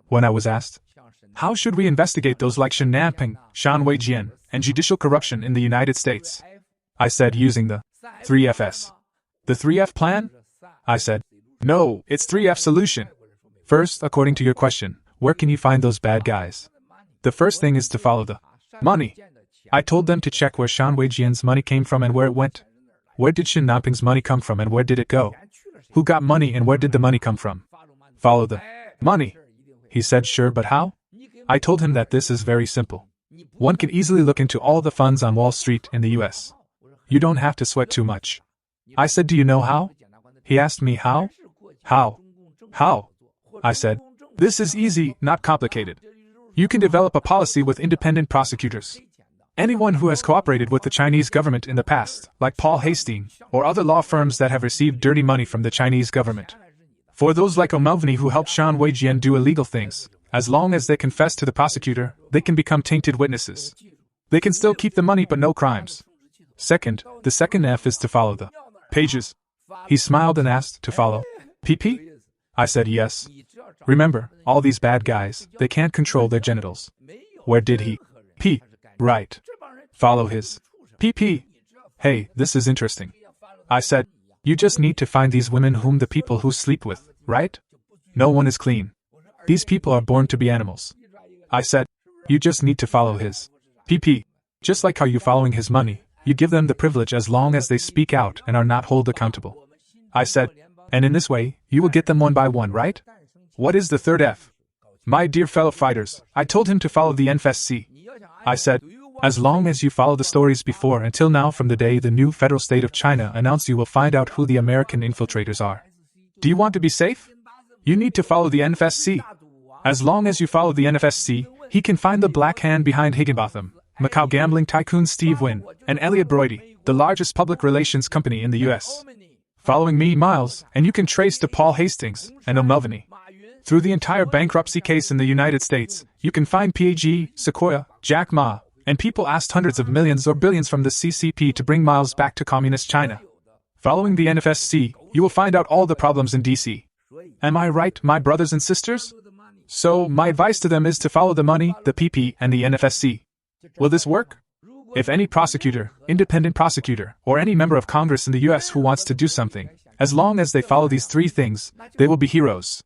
When I was asked, how should we investigate those like Shen Nanping, Shan Weijian, and judicial corruption in the United States? I said using the 3Fs. The 3F plan? I said, no, it's 3F solution. First, according to your question, where can you find those bad guys? The first thing is to follow the money. I told them to check where Shan Weijian's money came from and where it went. Where did Shen Nanping's money come from and where did it go? Who got money and where did the money come from? Follow the money. He said, sure, but how? I told him that this is very simple. One can easily look into all the funds on Wall Street in the US. You don't have to sweat too much. I said, do you know how? He asked me how? How? How? I said, this is easy, not complicated. You can develop a policy with independent prosecutors. Anyone who has cooperated with the Chinese government in the past, like Paul Hastings, or other law firms that have received dirty money from the Chinese government. For those like O'Melveny who helped Shan Weijian do illegal things, as long as they confess to the prosecutor, they can become tainted witnesses. They can still keep the money but no crimes. Second, the second F is to follow the pages. He smiled and asked, to follow PP? I said yes. Remember, all these bad guys, they can't control their genitals. Where did he pee? Right. Follow his PP. Hey, this is interesting. I said, you just need to find these women whom the people who sleep with, right? No one is clean. These people are born to be animals. I said, you just need to follow his PP. Just like how you following his money, you give them the privilege as long as they speak out and are not held accountable. I said, and in this way, you will get them one by one, right? What is the third F? My dear fellow fighters, I told him to follow the NFSC. I said, as long as you follow the stories before until now from the day the new federal state of China announced, you will find out who the American infiltrators are. Do you want to be safe? You need to follow the NFSC. As long as you follow the NFSC, he can find the black hand behind Higginbotham, Macau gambling tycoon Steve Wynn, and Elliot Broidy, the largest public relations company in the US. Following me, Miles, and you can trace to Paul Hastings and O'Melveny. Through the entire bankruptcy case in the United States, you can find PAG, Sequoia, Jack Ma, and people asked hundreds of millions or billions from the CCP to bring Miles back to communist China. Following the NFSC, you will find out all the problems in DC. Am I right, my brothers and sisters? So, my advice to them is to follow the money, the PP, and the NFSC. Will this work? If any prosecutor, independent prosecutor, or any member of Congress in the US who wants to do something, as long as they follow these three things, they will be heroes.